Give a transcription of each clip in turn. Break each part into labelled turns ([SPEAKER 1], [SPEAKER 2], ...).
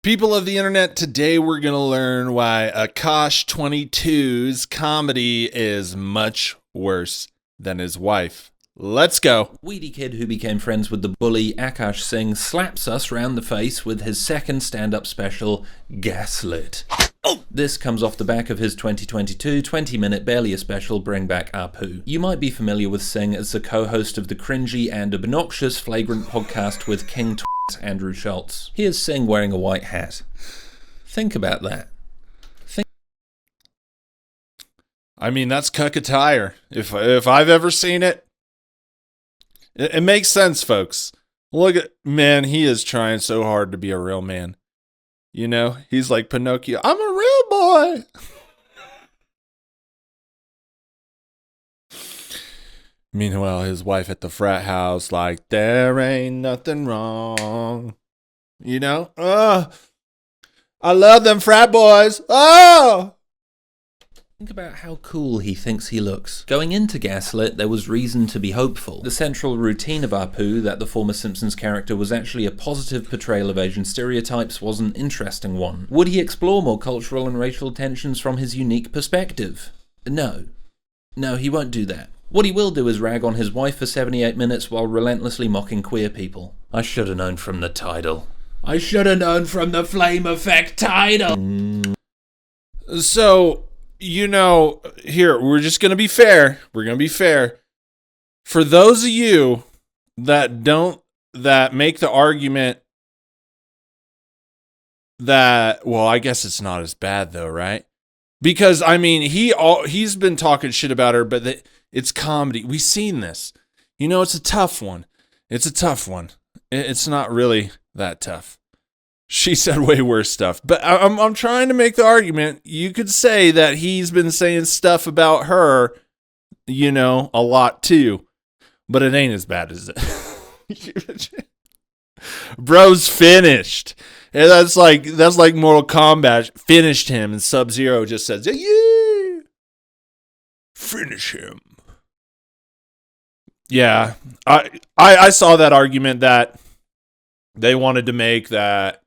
[SPEAKER 1] People of the internet, today we're going to learn why Akaash 22's comedy is much worse than his wife. Let's go.
[SPEAKER 2] Weedy kid who became friends with the bully Akaash Singh slaps us round the face with his second stand-up special, Gaslit. This comes off the back of his 2022 20-minute barely a special Bring Back Apu. You might be familiar with Singh as the co-host of the cringy and obnoxious Flagrant podcast with King Andrew Schultz. Here's Singh wearing a white hat. Think about that.
[SPEAKER 1] I mean, that's cuck attire. If I've ever seen it, it makes sense, folks. Look at, man, he is trying so hard to be a real man. You know, he's like Pinocchio. I'm a real boy. Meanwhile, his wife at the frat house, like, there ain't nothing wrong. You know? I love them frat boys. Oh!
[SPEAKER 2] Think about how cool he thinks he looks. Going into Gaslit, there was reason to be hopeful. The central routine of Apu, that the former Simpsons character was actually a positive portrayal of Asian stereotypes, was an interesting one. Would he explore more cultural and racial tensions from his unique perspective? No. No, he won't do that. What he will do is rag on his wife for 78 minutes while relentlessly mocking queer people. I should have known from the title. I should have known from the Flame Effect title!
[SPEAKER 1] So, you know, here, we're just going to be fair. We're going to be fair. For those of you that make the argument that, well, I guess it's not as bad though, right? Because, I mean, he's been talking shit about her, but it's comedy. We've seen this. You know, it's a tough one. It's a tough one. It's not really that tough. She said way worse stuff. But I'm trying to make the argument. You could say that he's been saying stuff about her, you know, a lot too. But it ain't as bad as it. Bro's finished. And that's like Mortal Kombat finished him, and Sub-Zero just says, yeah, finish him. Yeah, I saw that argument that they wanted to make, that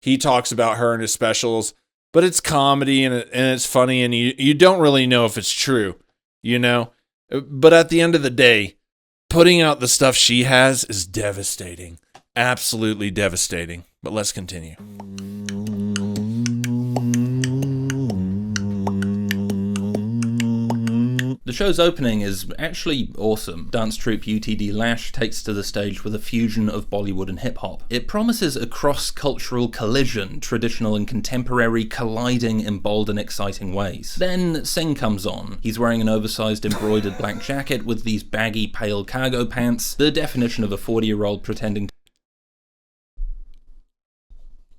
[SPEAKER 1] he talks about her in his specials, but it's comedy and it's funny, and you don't really know if it's true, you know? But at the end of the day, putting out the stuff she has is devastating. Absolutely devastating. But let's continue.
[SPEAKER 2] The show's opening is actually awesome. Dance troupe UTD Lash takes to the stage with a fusion of Bollywood and hip-hop. It promises a cross-cultural collision, traditional and contemporary colliding in bold and exciting ways. Then Singh comes on. He's wearing an oversized embroidered black jacket with these baggy pale cargo pants, the definition of a 40-year-old pretending.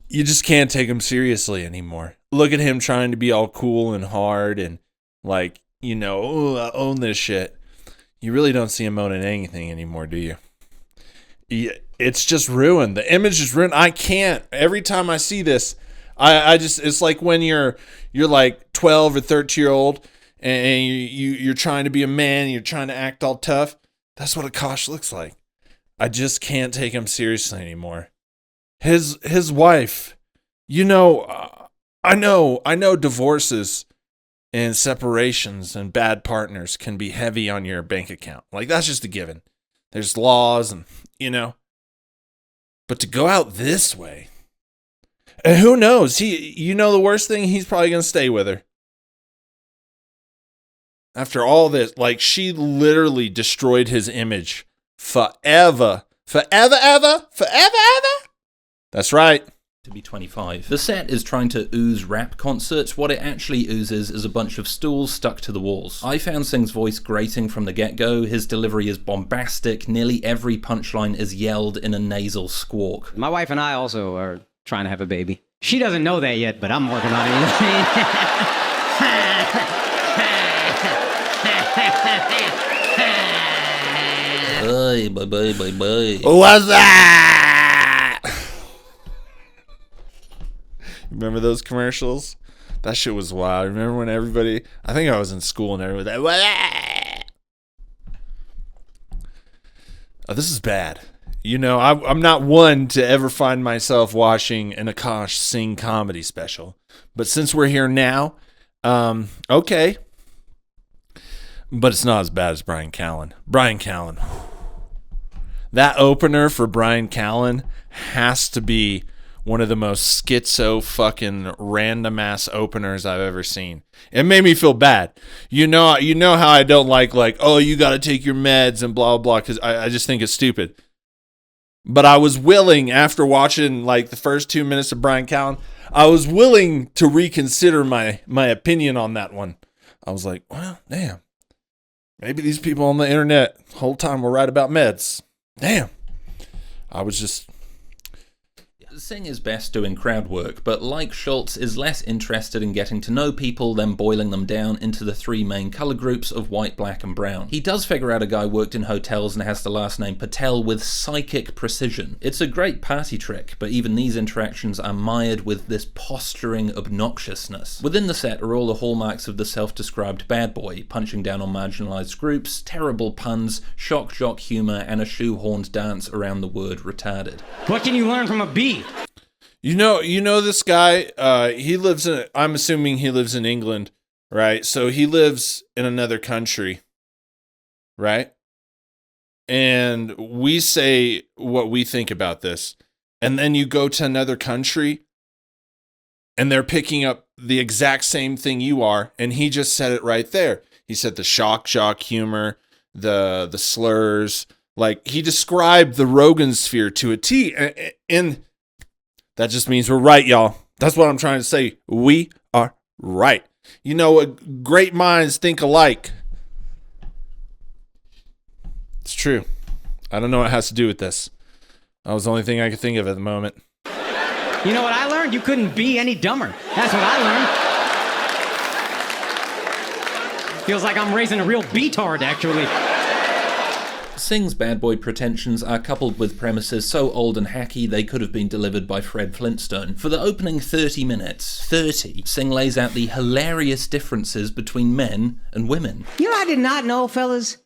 [SPEAKER 1] You just can't take him seriously anymore. Look at him trying to be all cool and hard and like, you know, I own this shit. You really don't see him owning anything anymore, do you? It's just ruined. The image is ruined. I can't. Every time I see this, I just, it's like when you're like 12 or 13-year-old and you're trying to be a man, you're trying to act all tough. That's what Akaash looks like. I just can't take him seriously anymore. His wife, you know, I know divorces and separations and bad partners can be heavy on your bank account. Like, that's just a given. There's laws and, you know. But to go out this way, and who knows? You know the worst thing, he's probably going to stay with her. After all this, like, she literally destroyed his image forever. Forever, ever? Forever, ever? That's right.
[SPEAKER 2] To be 25. The set is trying to ooze rap concerts. What it actually oozes is a bunch of stools stuck to the walls. I found Singh's voice grating from the get-go. His delivery is bombastic. Nearly every punchline is yelled in a nasal squawk.
[SPEAKER 3] My wife and I also are trying to have a baby. She doesn't know that yet, but I'm working on it.
[SPEAKER 2] Bye.
[SPEAKER 1] What's that? Remember those commercials? That shit was wild. Remember when everybody, I think I was in school and everybody was like, oh, this is bad. You know, I'm not one to ever find myself watching an Akaash Singh comedy special. But since we're here now, okay. But it's not as bad as Bryan Callen. Bryan Callen. That opener for Bryan Callen has to be one of the most schizo fucking random ass openers I've ever seen. It made me feel bad. You know how I don't like, oh, you got to take your meds and blah, blah, because I just think it's stupid. But I was willing, after watching like the first 2 minutes of Bryan Callen, I was willing to reconsider my opinion on that one. I was like, well, damn. Maybe these people on the internet the whole time were right about meds. Damn. I was just...
[SPEAKER 2] Singh is best doing crowd work, but like Schultz is less interested in getting to know people than boiling them down into the three main colour groups of white, black and brown. He does figure out a guy worked in hotels and has the last name Patel with psychic precision. It's a great party trick, but even these interactions are mired with this posturing obnoxiousness. Within the set are all the hallmarks of the self-described bad boy, punching down on marginalised groups, terrible puns, shock jock humour and a shoehorned dance around the word retarded.
[SPEAKER 3] What can you learn from a bee?
[SPEAKER 1] You know this guy, I'm assuming he lives in England, right? So he lives in another country, right? And we say what we think about this. And then you go to another country and they're picking up the exact same thing you are. And he just said it right there. He said the shock jock humor, the slurs, like he described the Rogan sphere to a T. And that just means we're right, y'all. That's what I'm trying to say. We are right. You know what? Great minds think alike. It's true. I don't know what it has to do with this. That was the only thing I could think of at the moment.
[SPEAKER 3] You know what I learned? You couldn't be any dumber. That's what I learned. Feels like I'm raising a real beatard, actually.
[SPEAKER 2] Singh's bad boy pretensions are coupled with premises so old and hacky they could have been delivered by Fred Flintstone. For the opening 30 minutes, Singh lays out the hilarious differences between men and women.
[SPEAKER 3] You know, I did not know, fellas,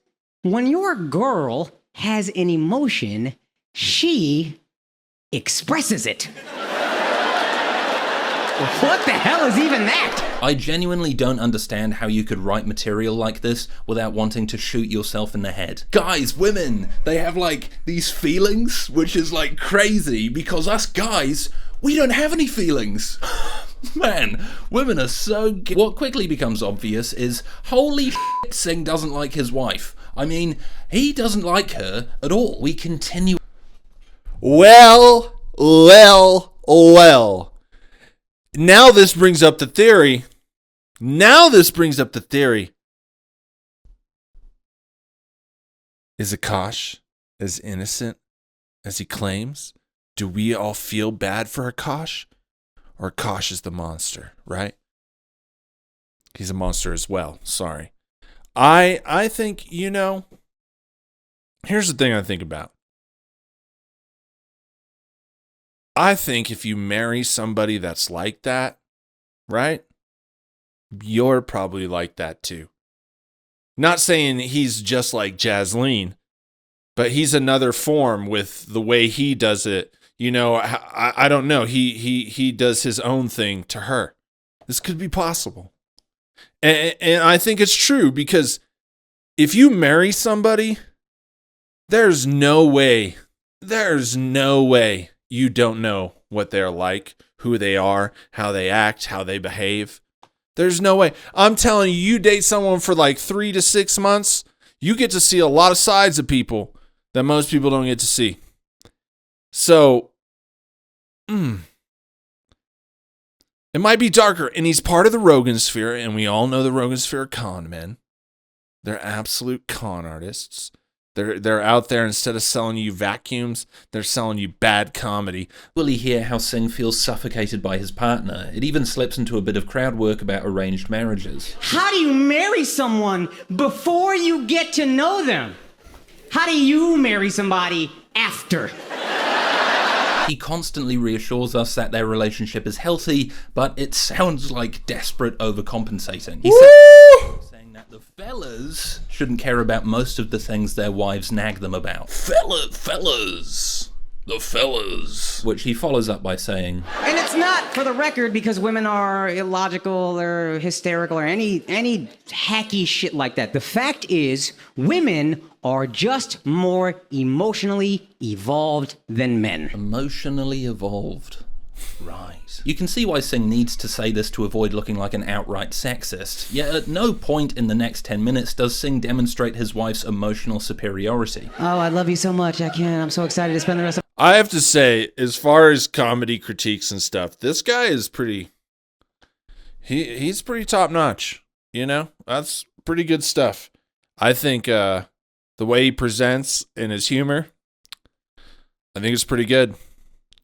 [SPEAKER 3] when your girl has an emotion, she expresses it. What the hell is even that?
[SPEAKER 2] I genuinely don't understand how you could write material like this without wanting to shoot yourself in the head. Guys, women, they have like these feelings, which is like crazy because us guys, we don't have any feelings. Man, women are so What quickly becomes obvious is, holy shit, Singh doesn't like his wife. I mean, he doesn't like her at all. We continue.
[SPEAKER 1] Well. Now this brings up the theory. Is Akaash as innocent as he claims? Do we all feel bad for Akaash? Or Akaash is the monster, right? He's a monster as well. Sorry. I think, here's the thing I think about. I think if you marry somebody that's like that, right? You're probably like that too. Not saying he's just like Jasleen, but he's another form with the way he does it. I don't know. He does his own thing to her. This could be possible. And I think it's true because if you marry somebody, there's no way you don't know what they're like, who they are, how they act, how they behave. There's no way. I'm telling you, you date someone for like 3 to 6 months, you get to see a lot of sides of people that most people don't get to see. So, it might be darker, and he's part of the Rogan sphere, and we all know the Rogan sphere are con men. They're absolute con artists. They're out there, instead of selling you vacuums, they're selling you bad comedy.
[SPEAKER 2] Will you hear how Singh feels suffocated by his partner? It even slips into a bit of crowd work about arranged marriages.
[SPEAKER 3] How do you marry someone before you get to know them? How do you marry somebody after?
[SPEAKER 2] He constantly reassures us that their relationship is healthy, but it sounds like desperate overcompensating. He's saying that the fellas shouldn't care about most of the things their wives nag them about. Fellas. The fellas. Which he follows up by saying,
[SPEAKER 3] And it's not for the record because women are illogical or hysterical or any hacky shit like that. The fact is, women are just more emotionally evolved than men.
[SPEAKER 2] Emotionally evolved. Right. You can see why Singh needs to say this to avoid looking like an outright sexist. Yet at no point in the next 10 minutes does Singh demonstrate his wife's emotional superiority.
[SPEAKER 3] Oh, I love you so much. I can't. I'm so excited to spend the rest of...
[SPEAKER 1] I have to say, as far as comedy critiques and stuff, this guy is pretty... He's pretty top-notch, you know? That's pretty good stuff. I think the way he presents and his humor, I think it's pretty good.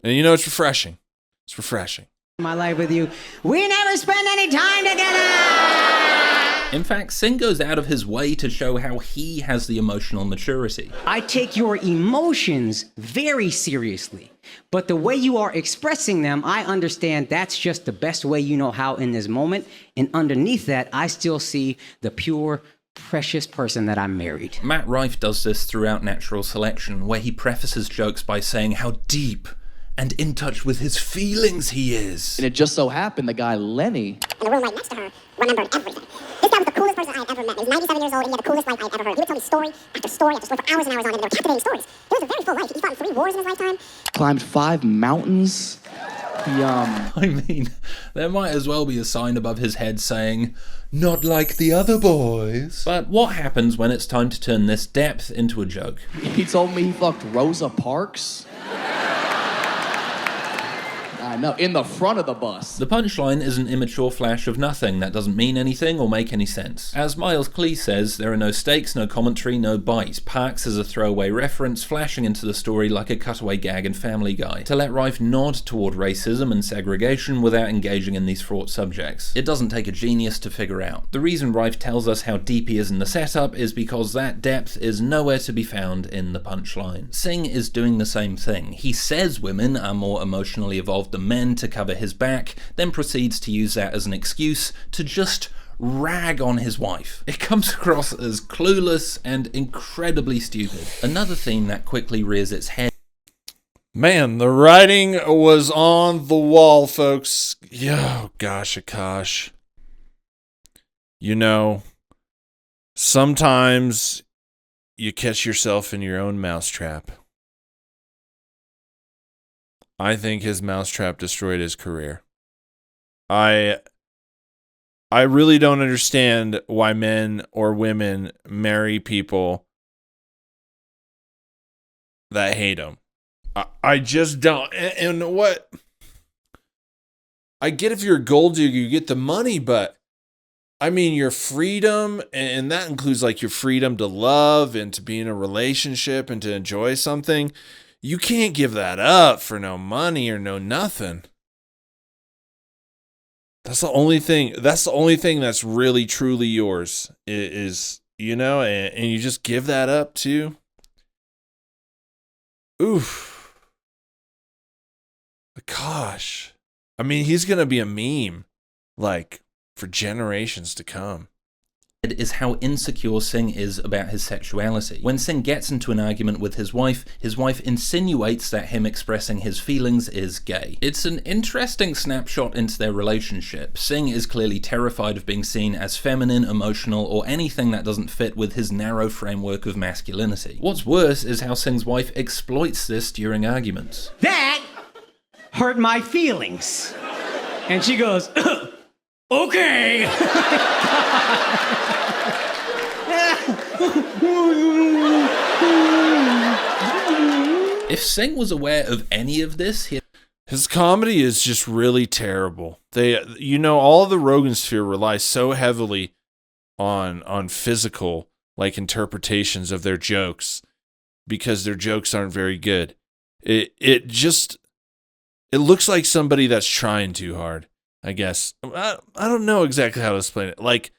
[SPEAKER 1] And you know, it's refreshing. It's refreshing.
[SPEAKER 3] My life with you. We never spend any time together!
[SPEAKER 2] In fact, Singh goes out of his way to show how he has the emotional maturity.
[SPEAKER 3] I take your emotions very seriously, but the way you are expressing them, I understand that's just the best way you know how in this moment. And underneath that, I still see the pure, precious person that I married.
[SPEAKER 2] Matt Rife does this throughout Natural Selection, where he prefaces jokes by saying how deep and in touch with his feelings he is.
[SPEAKER 4] And it just so happened the guy Lenny,
[SPEAKER 5] in the room right next to her, remembered everything. This guy was the coolest person I had ever met. He was 97 years old, and he had the coolest life I had ever heard. He would tell me story after story after story for hours and hours on end. They were captivating stories. He was a very full life. He fought in 3 wars in his lifetime.
[SPEAKER 4] climbed 5 mountains.
[SPEAKER 2] I mean, there might as well be a sign above his head saying, "Not like the other boys." But what happens when it's time to turn this depth into a joke?
[SPEAKER 4] He told me he fucked Rosa Parks. I know, in the front of the bus.
[SPEAKER 2] The punchline is an immature flash of nothing that doesn't mean anything or make any sense. As Miles Klee says, there are no stakes, no commentary, no bite. Parks is a throwaway reference, flashing into the story like a cutaway gag in Family Guy, to let Rife nod toward racism and segregation without engaging in these fraught subjects. It doesn't take a genius to figure out. The reason Rife tells us how deep he is in the setup is because that depth is nowhere to be found in the punchline. Singh is doing the same thing. He says women are more emotionally evolved than men to cover his back, then proceeds to use that as an excuse to just rag on his wife. It comes across as clueless and incredibly stupid. Another theme that quickly rears its head.
[SPEAKER 1] Man, the writing was on the wall, folks. Oh, gosh, Akaash. You know, sometimes you catch yourself in your own mousetrap. I think his mousetrap destroyed his career. I really don't understand why men or women marry people that hate them. I just don't. And what? I get if you're a gold digger, you get the money, but I mean, your freedom, and that includes like your freedom to love and to be in a relationship and to enjoy something. You can't give that up for no money or no nothing. That's the only thing. That's the only thing that's really truly yours is you know, and you just give that up too. Oof. Gosh. I mean, he's gonna be a meme, like for generations to come.
[SPEAKER 2] Is how insecure Singh is about his sexuality. When Singh gets into an argument with his wife insinuates that him expressing his feelings is gay. It's an interesting snapshot into their relationship. Singh is clearly terrified of being seen as feminine, emotional, or anything that doesn't fit with his narrow framework of masculinity. What's worse is how Singh's wife exploits this during arguments.
[SPEAKER 3] That hurt my feelings. And she goes, okay.
[SPEAKER 2] If Singh was aware of any of this,
[SPEAKER 1] his comedy is just really terrible. All the Rogan sphere relies so heavily on physical, like, interpretations of their jokes because their jokes aren't very good. It looks like somebody that's trying too hard, I guess. I don't know exactly how to explain it. Like,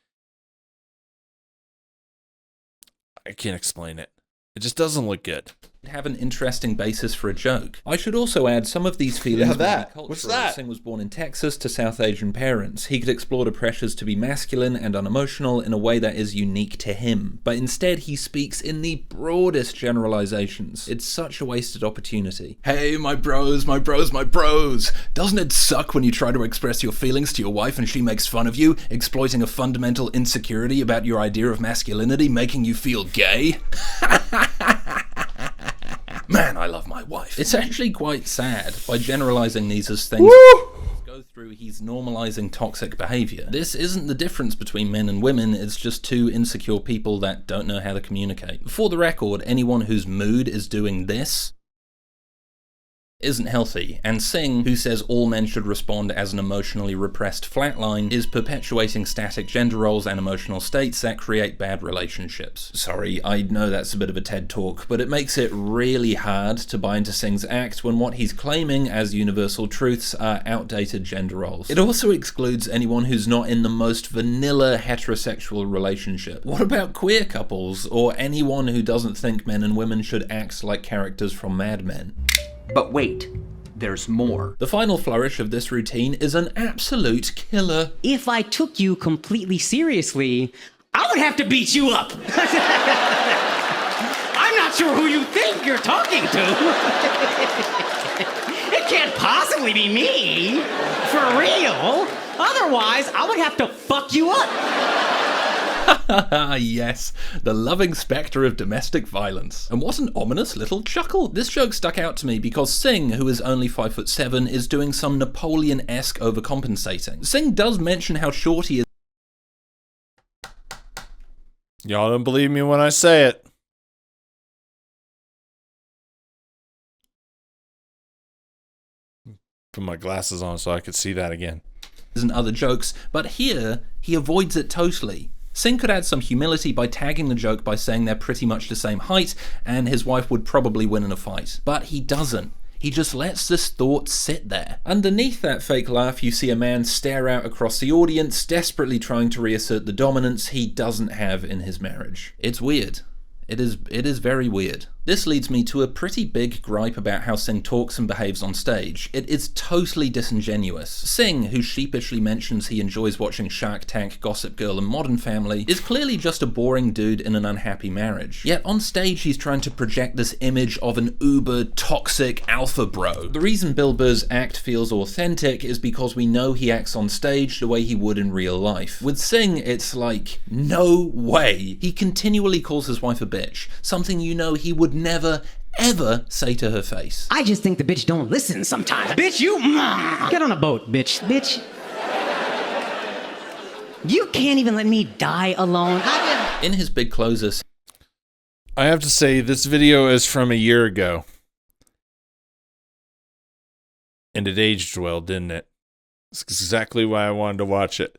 [SPEAKER 1] I can't explain it. It just doesn't look good.
[SPEAKER 2] Have an interesting basis for a joke. I should also add some of these feelings.
[SPEAKER 1] Yeah, that.
[SPEAKER 2] Cultural.
[SPEAKER 1] What's that?
[SPEAKER 2] Singh was born in Texas to South Asian parents. He could explore the pressures to be masculine and unemotional in a way that is unique to him, but instead he speaks in the broadest generalizations. It's such a wasted opportunity. Hey, my bros, my bros, my bros! Doesn't it suck when you try to express your feelings to your wife and she makes fun of you, exploiting a fundamental insecurity about your idea of masculinity, making you feel gay? Man, I love my wife. It's actually quite sad. By generalizing these as things go through, he's normalizing toxic behavior. This isn't the difference between men and women, it's just two insecure people that don't know how to communicate. For the record, anyone whose mood is doing this isn't healthy, and Singh, who says all men should respond as an emotionally repressed flatline, is perpetuating static gender roles and emotional states that create bad relationships. Sorry, I know that's a bit of a TED talk, but it makes it really hard to buy into Singh's act when what he's claiming as universal truths are outdated gender roles. It also excludes anyone who's not in the most vanilla heterosexual relationship. What about queer couples, or anyone who doesn't think men and women should act like characters from Mad Men?
[SPEAKER 6] But wait, there's more.
[SPEAKER 2] The final flourish of this routine is an absolute killer.
[SPEAKER 3] If I took you completely seriously, I would have to beat you up. I'm not sure who you think you're talking to. It can't possibly be me. For real. Otherwise, I would have to fuck you up.
[SPEAKER 2] Yes, the loving spectre of domestic violence. And what an ominous little chuckle. This joke stuck out to me because Singh, who is only 5'7", is doing some Napoleon-esque overcompensating. Singh does mention how short he is.
[SPEAKER 1] Y'all don't believe me when I say it. Put my glasses on so I could see that again.
[SPEAKER 2] And other jokes, but here, he avoids it totally. Singh could add some humility by tagging the joke by saying they're pretty much the same height, and his wife would probably win in a fight. But he doesn't. He just lets this thought sit there. Underneath that fake laugh, you see a man stare out across the audience, desperately trying to reassert the dominance he doesn't have in his marriage. It's weird. It is very weird. This leads me to a pretty big gripe about how Singh talks and behaves on stage. It is totally disingenuous. Singh, who sheepishly mentions he enjoys watching Shark Tank, Gossip Girl and Modern Family, is clearly just a boring dude in an unhappy marriage. Yet on stage he's trying to project this image of an uber toxic alpha bro. The reason Bill Burr's act feels authentic is because we know he acts on stage the way he would in real life. With Singh, it's like, no way. He continually calls his wife a bitch, something you know he would never, ever say to her face.
[SPEAKER 3] I just think the bitch don't listen sometimes. Bitch, you... Get on a boat, bitch. Bitch. You can't even let me die alone.
[SPEAKER 2] In his big closer...
[SPEAKER 1] I have to say, this video is from a year ago. And it aged well, didn't it? That's exactly why I wanted to watch it.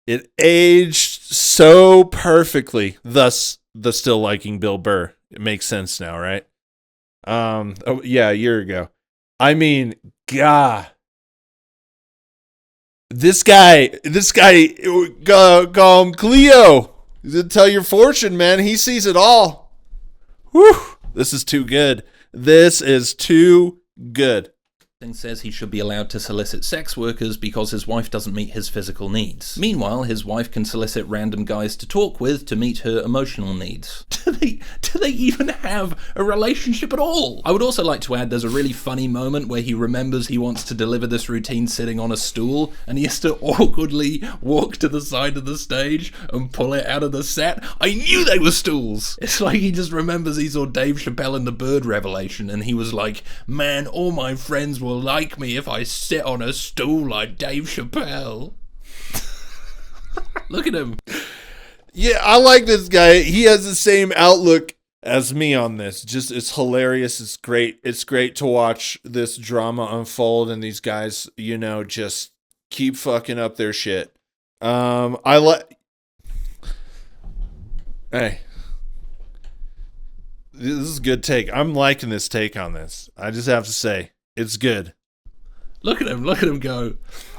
[SPEAKER 1] It aged so perfectly, thus the still liking Bill Burr. It makes sense now, right? Oh yeah, a year ago. I mean, God. This guy, Cleo. Tell your fortune, man. He sees it all. Whew. This is too good. This is too good.
[SPEAKER 2] Says he should be allowed to solicit sex workers because his wife doesn't meet his physical needs. Meanwhile, his wife can solicit random guys to talk with to meet her emotional needs. Do they even have a relationship at all? I would also like to add there's a really funny moment where he remembers he wants to deliver this routine sitting on a stool, and he has to awkwardly walk to the side of the stage and pull it out of the set. I knew they were stools! It's like he just remembers he saw Dave Chappelle in the Bird Revelation, and he was like, man, all my friends will like me if I sit on a stool like Dave Chappelle. Look at him.
[SPEAKER 1] Yeah, I like this guy. He has the same outlook as me on this. Just, it's hilarious. It's great. It's great to watch this drama unfold and these guys, you know, just keep fucking up their shit. Hey. This is a good take. I'm liking this take on this. I just have to say. It's good.
[SPEAKER 2] Look at him go.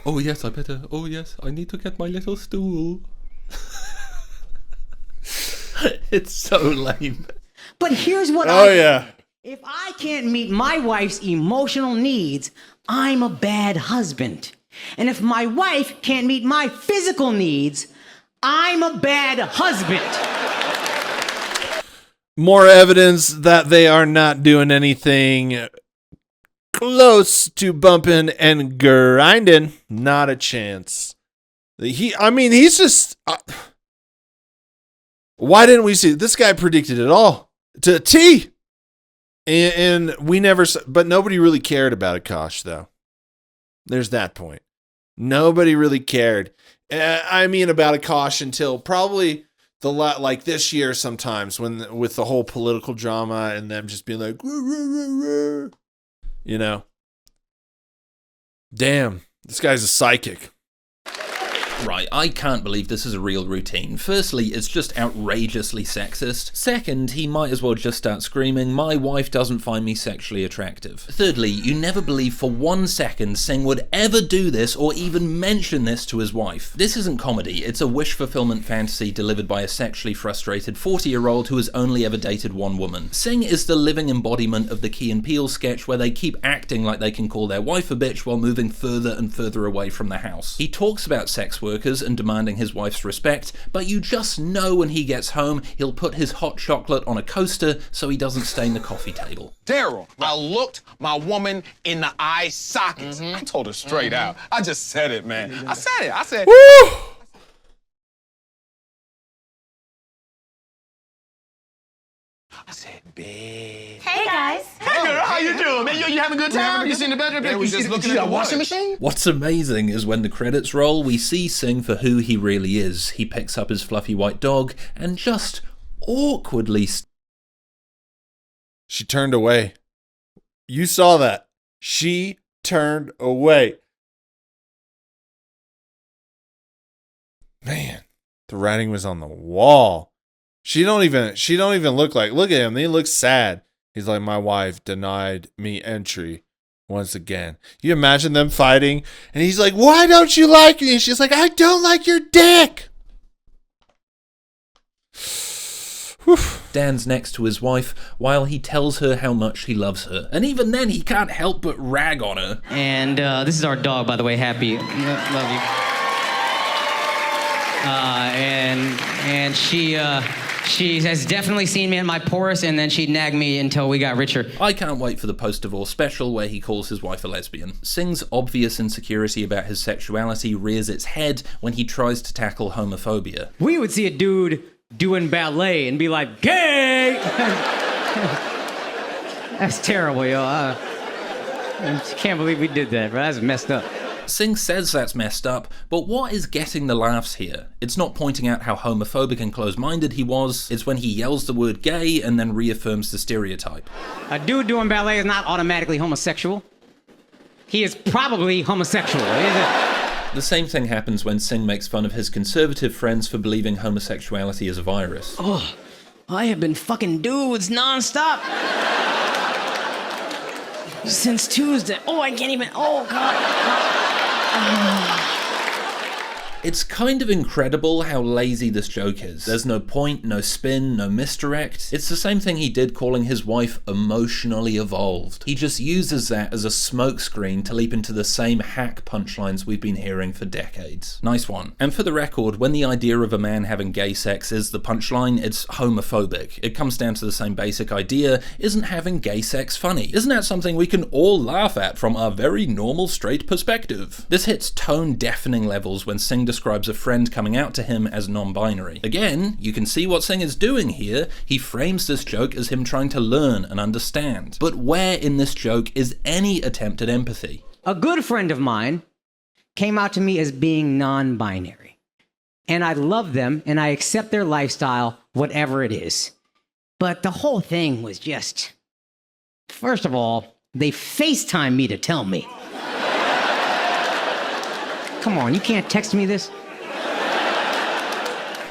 [SPEAKER 2] Oh yes, I better. Oh yes, I need to get my little stool. It's so lame.
[SPEAKER 3] But here's what if I can't meet my wife's emotional needs, I'm a bad husband. And if my wife can't meet my physical needs, I'm a bad husband.
[SPEAKER 1] More evidence that they are not doing anything close to bumping and grinding. Not a chance. He's just... why didn't we see... This guy predicted it all. To a T. And we never... But nobody really cared about Akaash, though. There's that point. Nobody really cared. About Akaash until probably... like this year sometimes with the whole political drama and them just being like, damn, this guy's a psychic.
[SPEAKER 2] Right, I can't believe this is a real routine. Firstly, it's just outrageously sexist. Second, he might as well just start screaming, "My wife doesn't find me sexually attractive." Thirdly, you never believe for 1 second Singh would ever do this or even mention this to his wife. This isn't comedy, it's a wish fulfillment fantasy delivered by a sexually frustrated 40-year-old who has only ever dated one woman. Singh is the living embodiment of the Key and Peele sketch where they keep acting like they can call their wife a bitch while moving further and further away from the house. He talks about sex workers and demanding his wife's respect, but you just know when he gets home, he'll put his hot chocolate on a coaster so he doesn't stain the coffee table.
[SPEAKER 7] Daryl, I looked my woman in the eye sockets. I told her straight out. I just said it, man. I said it. I said...
[SPEAKER 1] Woo!
[SPEAKER 7] I said, babe.
[SPEAKER 8] Hey guys.
[SPEAKER 7] Hey girl, how you doing, man? You having a good time? You seen the bedroom? Yeah, we just looking at the washing machine?
[SPEAKER 2] What's amazing is when the credits roll, we see Singh for who he really is. He picks up his fluffy white dog and just awkwardly...
[SPEAKER 1] She turned away. You saw that. She turned away. Man, the writing was on the wall. She don't even look at him. He looks sad. He's like, my wife denied me entry once again. You imagine them fighting and he's like, why don't you like me? And she's like, I don't like your dick.
[SPEAKER 2] Stands next to his wife while he tells her how much he loves her. And even then, he can't help but rag on her.
[SPEAKER 3] And this is our dog, by the way, Happy. Love you. And she has definitely seen me at my poorest, and then she'd nag me until we got richer.
[SPEAKER 2] I can't wait for the post-divorce special where he calls his wife a lesbian. Singh's obvious insecurity about his sexuality rears its head when he tries to tackle homophobia.
[SPEAKER 3] We would see a dude doing ballet and be like, gay! That's terrible, yo. I can't believe we did that, bro. That's messed up.
[SPEAKER 2] Singh says that's messed up, but what is getting the laughs here? It's not pointing out how homophobic and close-minded he was, it's when he yells the word gay and then reaffirms the stereotype.
[SPEAKER 3] A dude doing ballet is not automatically homosexual. He is probably homosexual.
[SPEAKER 2] The same thing happens when Singh makes fun of his conservative friends for believing homosexuality is a virus.
[SPEAKER 3] Oh, I have been fucking dudes nonstop. Since Tuesday. Oh, I can't even. Oh, God.
[SPEAKER 2] It's kind of incredible how lazy this joke is. There's no point, no spin, no misdirect. It's the same thing he did calling his wife emotionally evolved. He just uses that as a smokescreen to leap into the same hack punchlines we've been hearing for decades. Nice one. And for the record, when the idea of a man having gay sex is the punchline, it's homophobic. It comes down to the same basic idea: isn't having gay sex funny? Isn't that something we can all laugh at from our very normal straight perspective? This hits tone-deafening levels when Singh describes a friend coming out to him as non-binary. Again, you can see what Singh is doing here. He frames this joke as him trying to learn and understand. But where in this joke is any attempt at empathy?
[SPEAKER 3] A good friend of mine came out to me as being non-binary. And I love them, and I accept their lifestyle, whatever it is. But the whole thing was just... First of all, they FaceTime me to tell me. Come on, you can't text me this?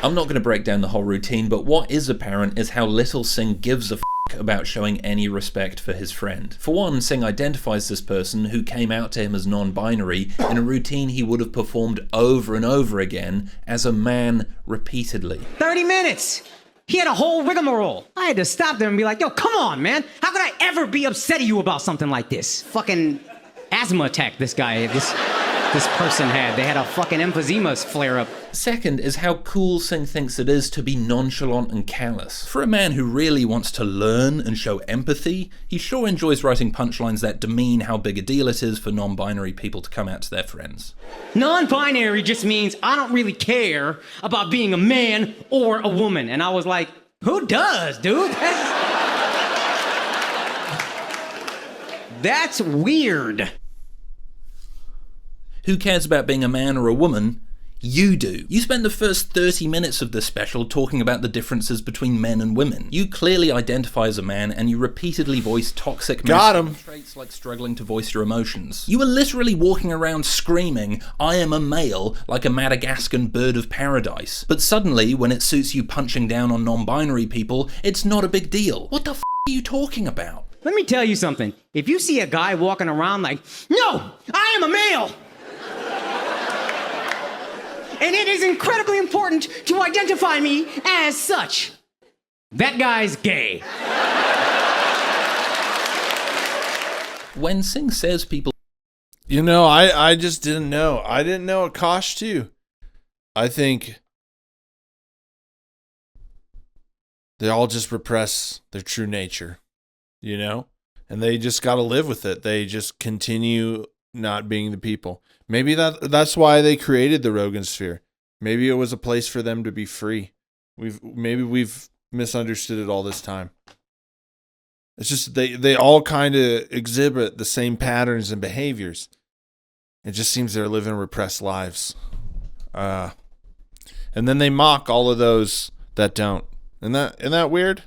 [SPEAKER 2] I'm not going to break down the whole routine, but what is apparent is how little Singh gives a about showing any respect for his friend. For one, Singh identifies this person who came out to him as non-binary in a routine he would have performed over and over again as a man repeatedly.
[SPEAKER 3] 30 minutes! He had a whole rigmarole. I had to stop them and be like, yo, come on, man. How could I ever be upset at you about something like this? Fucking asthma attack this person had. They had a fucking emphysema flare up.
[SPEAKER 2] Second is how cool Singh thinks it is to be nonchalant and callous. For a man who really wants to learn and show empathy, he sure enjoys writing punchlines that demean how big a deal it is for non-binary people to come out to their friends.
[SPEAKER 3] Non-binary just means I don't really care about being a man or a woman. And I was like, who does, dude? That's weird.
[SPEAKER 2] Who cares about being a man or a woman? You do. You spend the first 30 minutes of this special talking about the differences between men and women. You clearly identify as a man, and you repeatedly voice toxic masculine traits like struggling to voice your emotions. You are literally walking around screaming, I am a male, like a Madagascan bird of paradise. But suddenly, when it suits you punching down on non-binary people, it's not a big deal. What the f*** are you talking about?
[SPEAKER 3] Let me tell you something. If you see a guy walking around like, no, I am a male, and it is incredibly important to identify me as such, that guy's gay.
[SPEAKER 2] When Singh says people...
[SPEAKER 1] You know, I just didn't know. I didn't know Akaash too. I think they all just repress their true nature, you know? And they just got to live with it. They just continue not being the people. Maybe that's why they created the Rogan sphere. Maybe it was a place for them to be free. Maybe we've misunderstood it all this time. It's just they all kind of exhibit the same patterns and behaviors. It just seems they're living repressed lives. And then they mock all of those that don't. Isn't that weird?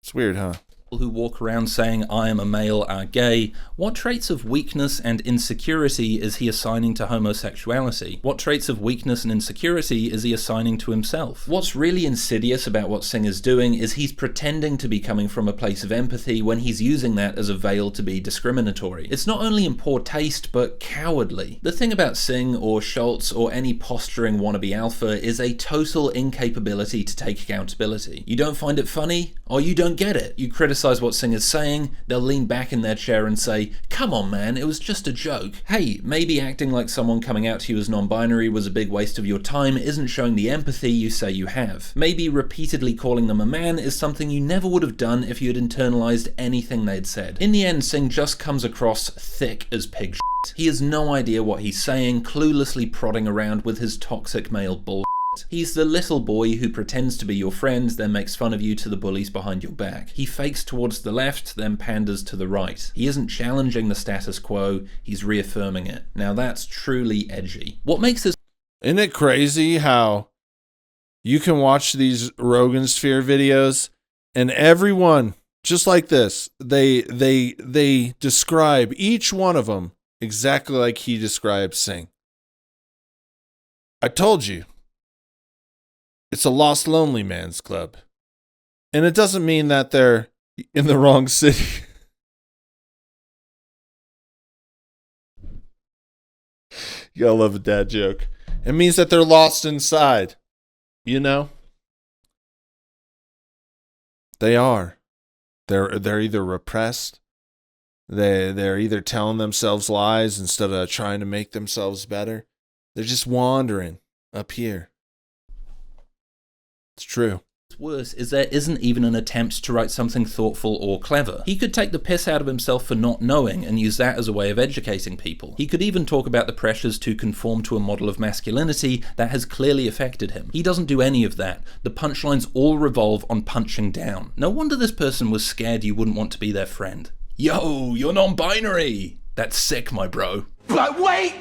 [SPEAKER 1] It's weird, huh?
[SPEAKER 2] Who walk around saying I am a male are gay, what traits of weakness and insecurity is he assigning to homosexuality? What traits of weakness and insecurity is he assigning to himself? What's really insidious about what Singh is doing is he's pretending to be coming from a place of empathy when he's using that as a veil to be discriminatory. It's not only in poor taste, but cowardly. The thing about Singh or Schultz or any posturing wannabe alpha is a total incapability to take accountability. You don't find it funny, or you don't get it. You criticize what Singh is saying, they'll lean back in their chair and say, come on man, it was just a joke. Hey, maybe acting like someone coming out to you as non-binary was a big waste of your time isn't showing the empathy you say you have. Maybe repeatedly calling them a man is something you never would have done if you had internalized anything they'd said. In the end, Singh just comes across thick as pig shit. He has no idea what he's saying, cluelessly prodding around with his toxic male bull. He's the little boy who pretends to be your friend, then makes fun of you to the bullies behind your back. He fakes towards the left, then panders to the right. He isn't challenging the status quo, he's reaffirming it. Now that's truly edgy. What makes this...
[SPEAKER 1] Isn't it crazy how you can watch these Rogan Sphere videos and everyone, just like this, they describe each one of them exactly like he describes Singh. I told you. It's a lost lonely man's club. And it doesn't mean that they're in the wrong city. You gotta love a dad joke. It means that they're lost inside. You know? They are. They're either repressed. They're either telling themselves lies instead of trying to make themselves better. They're just wandering up here. It's true.
[SPEAKER 2] What's worse is there isn't even an attempt to write something thoughtful or clever. He could take the piss out of himself for not knowing and use that as a way of educating people. He could even talk about the pressures to conform to a model of masculinity that has clearly affected him. He doesn't do any of that. The punchlines all revolve on punching down. No wonder this person was scared you wouldn't want to be their friend. Yo, you're non-binary! That's sick, my bro.
[SPEAKER 6] But wait!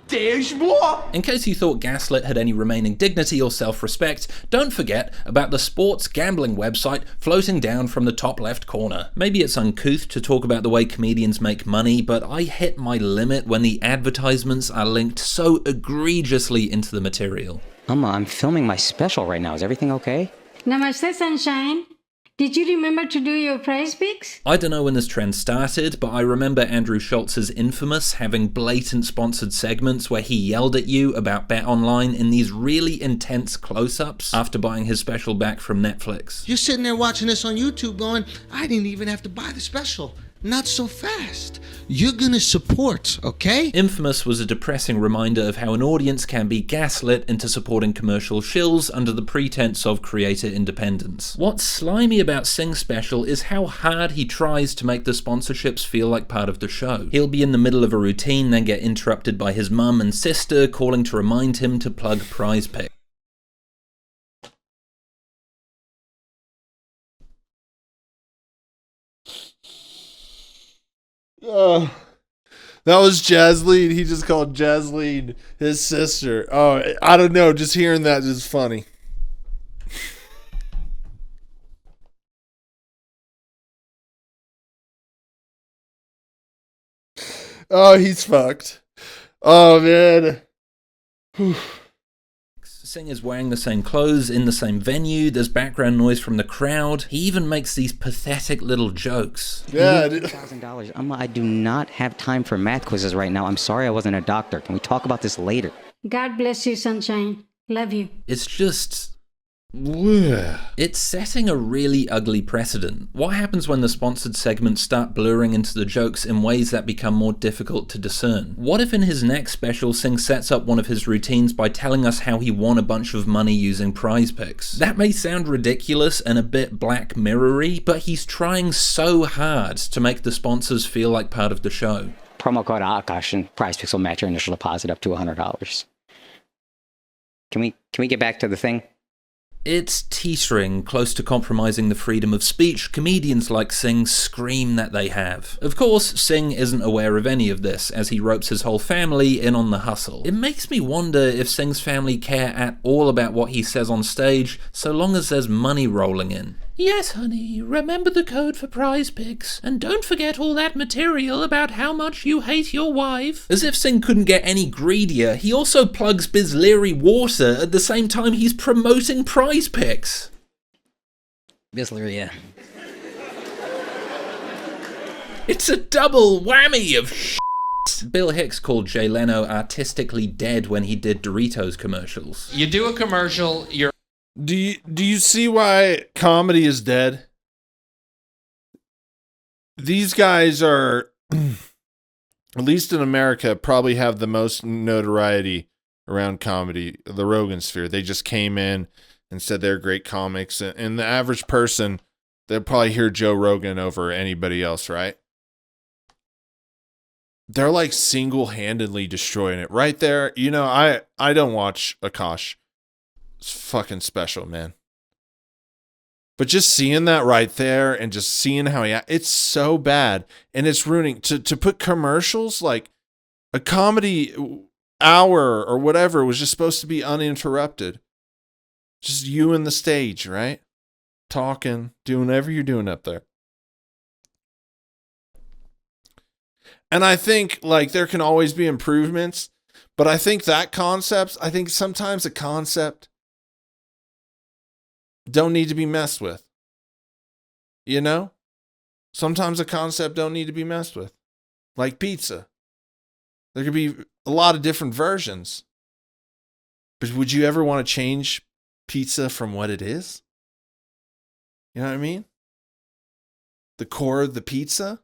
[SPEAKER 6] There's more!
[SPEAKER 2] In case you thought Gaslit had any remaining dignity or self-respect, don't forget about the sports gambling website floating down from the top left corner. Maybe it's uncouth to talk about the way comedians make money, but I hit my limit when the advertisements are linked so egregiously into the material.
[SPEAKER 3] I'm filming my special right now. Is everything okay?
[SPEAKER 8] Namaste, sunshine. Did you remember to do your prize picks?
[SPEAKER 2] I don't know when this trend started, but I remember Andrew Schultz's Infamous having blatant sponsored segments where he yelled at you about Bet Online in these really intense close-ups after buying his special back from Netflix.
[SPEAKER 9] You're sitting there watching this on YouTube going, I didn't even have to buy the special. Not so fast. You're gonna support, okay?
[SPEAKER 2] Infamous was a depressing reminder of how an audience can be gaslit into supporting commercial shills under the pretense of creator independence. What's slimy about Singh's special is how hard he tries to make the sponsorships feel like part of the show. He'll be in the middle of a routine, then get interrupted by his mum and sister calling to remind him to plug Prize Pick.
[SPEAKER 1] That was Jasleen. He just called Jasleen his sister. Oh, I don't know. Just hearing that is funny. Oh, he's fucked. Oh, man. Whew.
[SPEAKER 2] Singh is wearing the same clothes, in the same venue, there's background noise from the crowd. He even makes these pathetic little jokes.
[SPEAKER 1] Yeah.
[SPEAKER 3] $1,000. I do not have time for math quizzes right now. I'm sorry I wasn't a doctor. Can we talk about this later?
[SPEAKER 8] God bless you, sunshine. Love you.
[SPEAKER 2] It's just... it's setting a really ugly precedent. What happens when the sponsored segments start blurring into the jokes in ways that become more difficult to discern? What if in his next special, Singh sets up one of his routines by telling us how he won a bunch of money using Prize Picks? That may sound ridiculous and a bit Black Mirror-y, but he's trying so hard to make the sponsors feel like part of the show.
[SPEAKER 3] Promo code Akaash and Prize Picks will match your initial deposit up to $100. Can we get back to the thing?
[SPEAKER 2] It's teetering close to compromising the freedom of speech comedians like Singh scream that they have. Of course, Singh isn't aware of any of this, as he ropes his whole family in on the hustle. It makes me wonder if Singh's family care at all about what he says on stage, so long as there's money rolling in. Yes, honey, remember the code for Prize Picks, and don't forget all that material about how much you hate your wife. As if Singh couldn't get any greedier, he also plugs Bisleri water at the same time he's promoting Prize Picks.
[SPEAKER 3] Bisleri, yeah.
[SPEAKER 2] It's a double whammy of shit. Bill Hicks called Jay Leno artistically dead when he did Doritos commercials.
[SPEAKER 10] You do a commercial, you're...
[SPEAKER 1] Do you see why comedy is dead? These guys are, at least in America, probably have the most notoriety around comedy, the Rogan sphere. They just came in and said they're great comics. And the average person, they'll probably hear Joe Rogan over anybody else, right? They're like single-handedly destroying it. Right there, you know, I don't watch Akaash. It's fucking special, man. But just seeing that right there and just seeing how it's so bad. And it's ruining, to put commercials, like a comedy hour or whatever was just supposed to be uninterrupted. Just you and the stage, right? Talking, doing whatever you're doing up there. And I think like there can always be improvements, but I think sometimes a concept don't need to be messed with. You know? Sometimes a concept don't need to be messed with. Like pizza. There could be a lot of different versions. But would you ever want to change pizza from what it is? You know what I mean? The core of the pizza,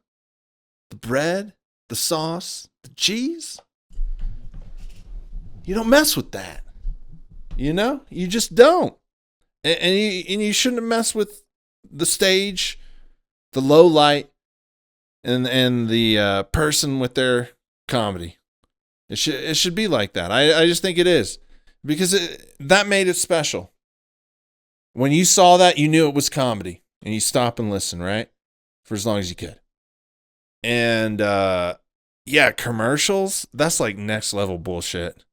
[SPEAKER 1] the bread, the sauce, the cheese. You don't mess with that. You know? You just don't. And you shouldn't mess with the stage, the low light, and the person with their comedy. It should be like that. I just think it is. Because that made it special. When you saw that, you knew it was comedy. And you stop and listen, right? For as long as you could. And, yeah, commercials, that's like next level bullshit.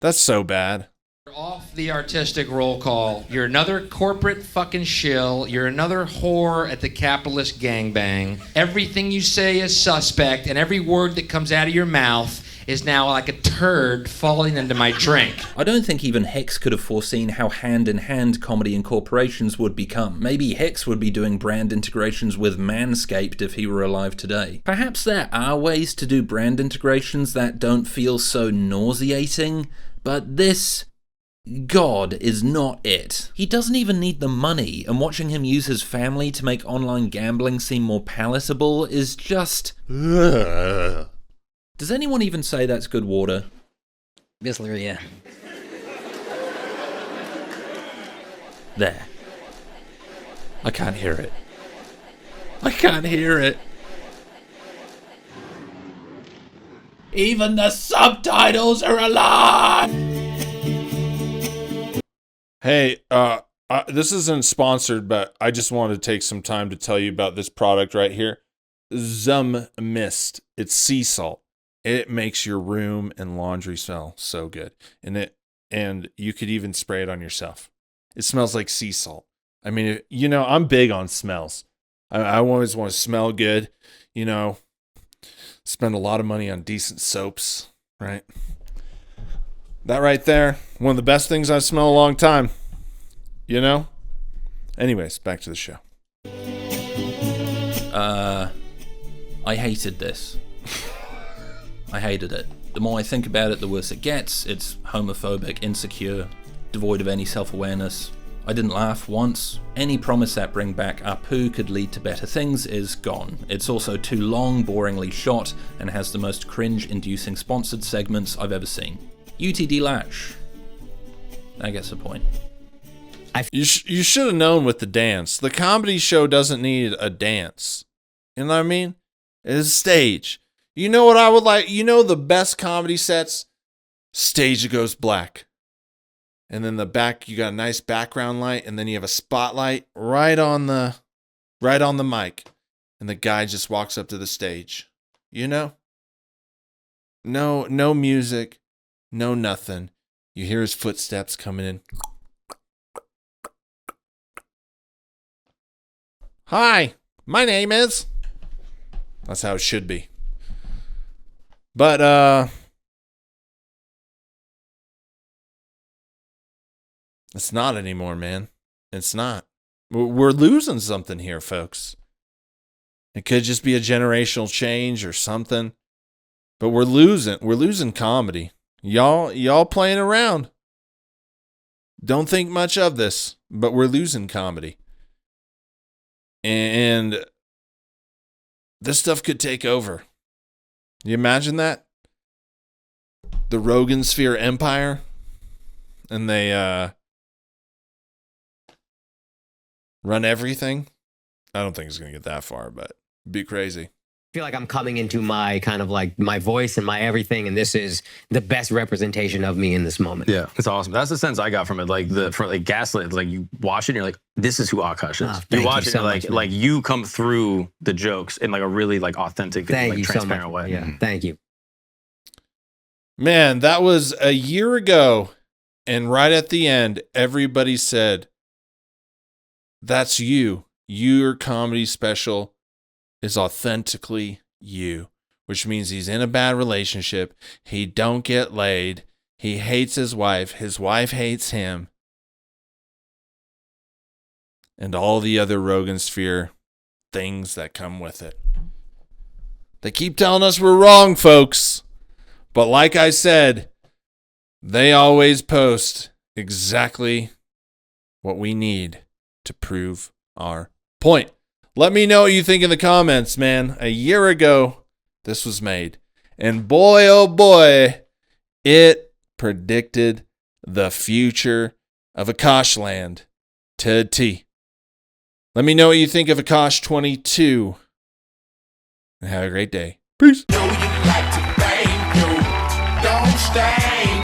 [SPEAKER 1] That's so bad.
[SPEAKER 10] Off the artistic roll call. You're another corporate fucking shill. You're another whore at the capitalist gangbang. Everything you say is suspect, and every word that comes out of your mouth is now like a turd falling into my drink.
[SPEAKER 2] I don't think even Hicks could have foreseen how hand-in-hand comedy and corporations would become. Maybe Hicks would be doing brand integrations with Manscaped if he were alive today. Perhaps there are ways to do brand integrations that don't feel so nauseating, but this... God is not it. He doesn't even need the money, and watching him use his family to make online gambling seem more palatable is just... Ugh. Does anyone even say that's good water?
[SPEAKER 3] Bisler, yeah.
[SPEAKER 2] There. I can't hear it. I can't hear it. Even the subtitles are alive!
[SPEAKER 1] Hey, this isn't sponsored, but I just wanted to take some time to tell you about this product right here. Zum Mist. It's sea salt. It makes your room and laundry smell so good. And you could even spray it on yourself. It smells like sea salt. I mean, you know, I'm big on smells. I always want to smell good, you know, spend a lot of money on decent soaps, right? That right there, one of the best things I've smelled a long time, you know? Anyways, back to the show.
[SPEAKER 2] I hated this. I hated it. The more I think about it, the worse it gets. It's homophobic, insecure, devoid of any self-awareness. I didn't laugh once. Any promise that bring back Apu could lead to better things is gone. It's also too long, boringly shot, and has the most cringe-inducing sponsored segments I've ever seen. UTD Latch. That gets the point.
[SPEAKER 1] You should have known with the dance. The comedy show doesn't need a dance. You know what I mean? It's a stage. You know what I would like? You know the best comedy sets? Stage that goes black. And then the back, you got a nice background light, and then you have a spotlight right on the mic. And the guy just walks up to the stage. You know? No music. No nothing. You hear his footsteps coming in. Hi, my name is... That's how it should be. But, it's not anymore, man. It's not. We're losing something here, folks. It could just be a generational change or something. But we're losing comedy. Y'all playing around. Don't think much of this, but we're losing comedy. And this stuff could take over. You imagine that? The Rogan Sphere Empire. And they run everything. I don't think it's going to get that far, but it'd be crazy.
[SPEAKER 11] I feel like I'm coming into my kind of like my voice and my everything, and this is the best representation of me in this moment.
[SPEAKER 12] Yeah, it's awesome. That's the sense I got from it. Like Gaslit, it's like you watch it and you're like, this is who Akaash is. You watch it and like you come through the jokes in like a really like authentic, like transparent way.
[SPEAKER 11] Yeah, thank you.
[SPEAKER 1] Man, that was a year ago, and right at the end, everybody said, "That's you. Your comedy special is authentically you," which means he's in a bad relationship. He don't get laid. He hates his wife hates him. And all the other Rogan Sphere things that come with it. They keep telling us we're wrong, folks. But like I said, they always post exactly what we need to prove our point. Let me know what you think in the comments, man. A year ago, this was made. And boy, oh boy, it predicted the future of Akaashland to a T. Let me know what you think of Akaash 22. And have a great day. Peace.